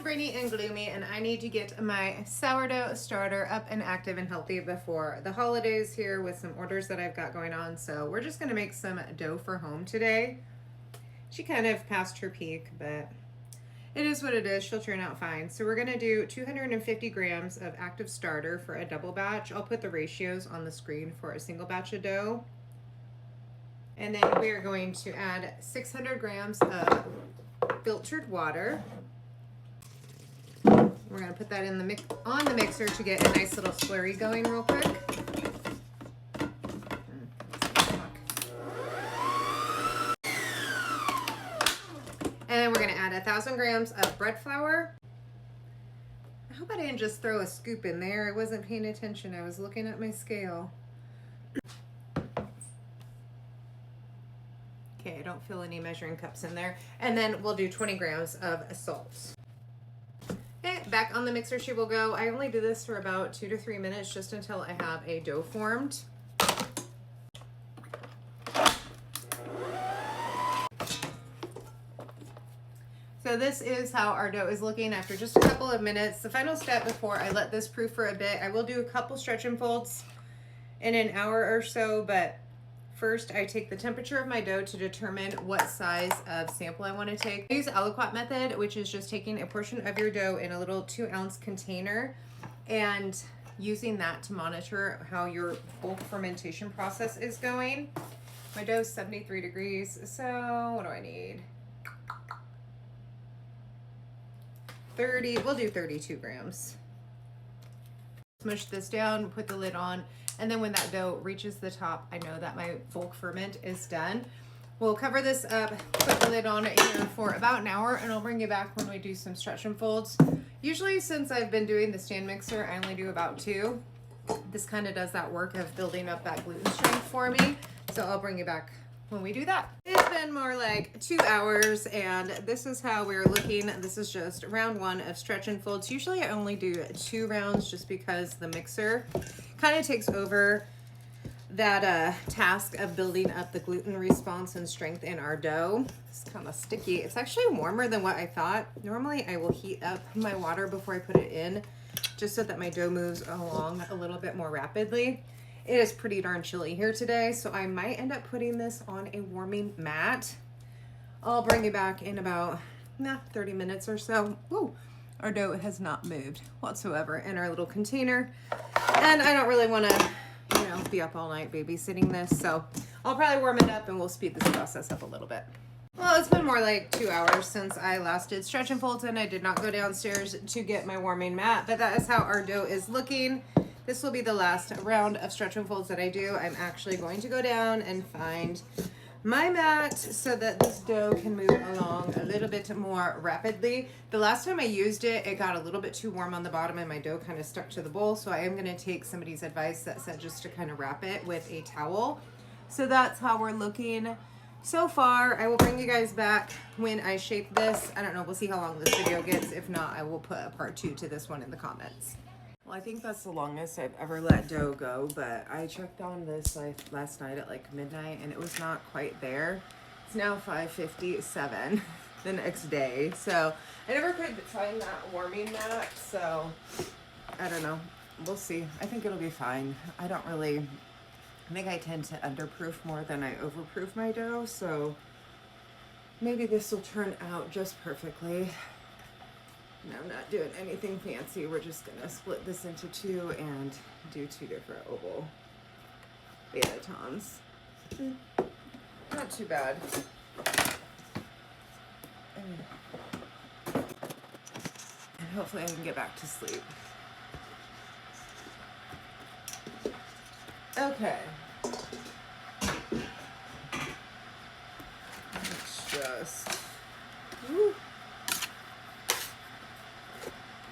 rainy and gloomy, and I need to get my sourdough starter up and active and healthy before the holidays here with some orders that I've got going on. So we're just going to make some dough for home today. She kind of passed her peak, but it is what it is. She'll turn out fine. So we're going to do 250 grams of active starter for a double batch. I'll put the ratios on the screen for a single batch of dough. And then we are going to add 600 grams of filtered water. We're going to put that in the on the mixer to get a nice little slurry going real quick. And then we're going to add 1,000 grams of bread flour. I hope I didn't just throw a scoop in there. I wasn't paying attention. I was looking at my scale. Okay, I don't feel any measuring cups in there. And then we'll do 20 grams of salt. Okay, back on the mixer she will go. I only do this for about 2 to 3 minutes just until I have a dough formed. So this is how our dough is looking after just a couple of minutes. The final step before I let this proof for a bit, I will do a couple stretch and folds in an hour or so, but first, I take the temperature of my dough to determine what size of sample I want to take. I use the aliquot method, which is just taking a portion of your dough in a little 2-ounce container and using that to monitor how your bulk fermentation process is going. My dough is 73 degrees, so what do I need? 30, we'll do 32 grams. Smush this down, put the lid on, and then when that dough reaches the top, I know that my bulk ferment is done. We'll cover this up, put the lid on it here for about an hour, and I'll bring you back when we do some stretch and folds. Usually, since I've been doing the stand mixer, I only do about 2. This kind of does that work of building up that gluten strength for me, so I'll bring you back when we do that. It's been more like 2 hours, and this is how we're looking. This is just round 1 of stretch and folds. Usually I only do 2 rounds just because the mixer kind of takes over that task of building up the gluten response and strength in our dough. It's kind of sticky. It's actually warmer than what I thought. Normally I will heat up my water before I put it in just so that my dough moves along a little bit more rapidly. It is pretty darn chilly here today, so I might end up putting this on a warming mat. I'll bring you back in about 30 minutes or so. Woo, our dough has not moved whatsoever in our little container. And I don't really want to, be up all night babysitting this, so I'll probably warm it up and we'll speed this process up a little bit. Well, it's been more like 2 hours since I last did stretch and folds, and I did not go downstairs to get my warming mat, but that is how our dough is looking. This will be the last round of stretch and folds that I do. I'm actually going to go down and find my mat so that this dough can move along a little bit more rapidly. The last time I used it, it got a little bit too warm on the bottom and my dough kind of stuck to the bowl. So I am going to take somebody's advice that said just to kind of wrap it with a towel. So that's how we're looking so far. I will bring you guys back when I shape this. I don't know. We'll see how long this video gets. If not, I will put a part 2 to this one in the comments. Well, I think that's the longest I've ever let dough go, but I checked on this last night at like midnight and it was not quite there. It's now 5:57 the next day, so I never could find that warming mat, so I don't know. We'll see. I think it'll be fine. I think I tend to underproof more than I overproof my dough, so maybe this will turn out just perfectly. And I'm not doing anything fancy. We're just gonna split this into 2 and do 2 different oval banetons. Not too bad. And hopefully I can get back to sleep. Okay. Let's just... Woo.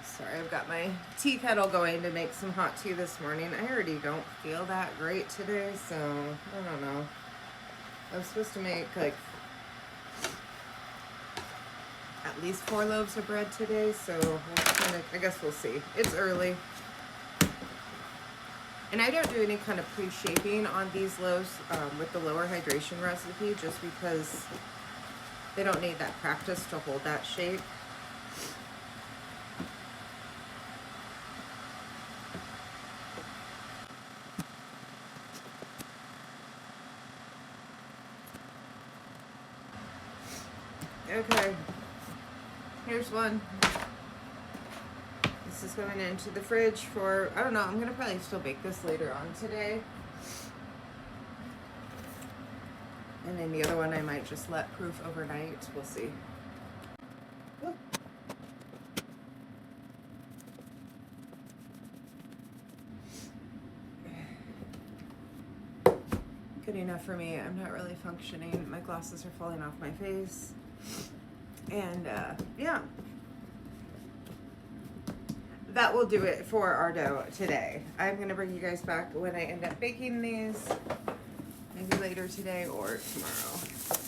Sorry, I've got my tea kettle going to make some hot tea this morning. I already don't feel that great today, so I don't know. I'm supposed to make like at least 4 loaves of bread today, so I guess we'll see. It's early. And I don't do any kind of pre-shaping on these loaves with the lower hydration recipe just because they don't need that practice to hold that shape. Okay. Here's one. This is going into the fridge for, I don't know, I'm going to probably still bake this later on today. And then the other one I might just let proof overnight. We'll see. Ooh. Good enough for me. I'm not really functioning. My glasses are falling off my face. And yeah. That will do it for our dough today. I'm going to bring you guys back when I end up baking these. Maybe later today or tomorrow.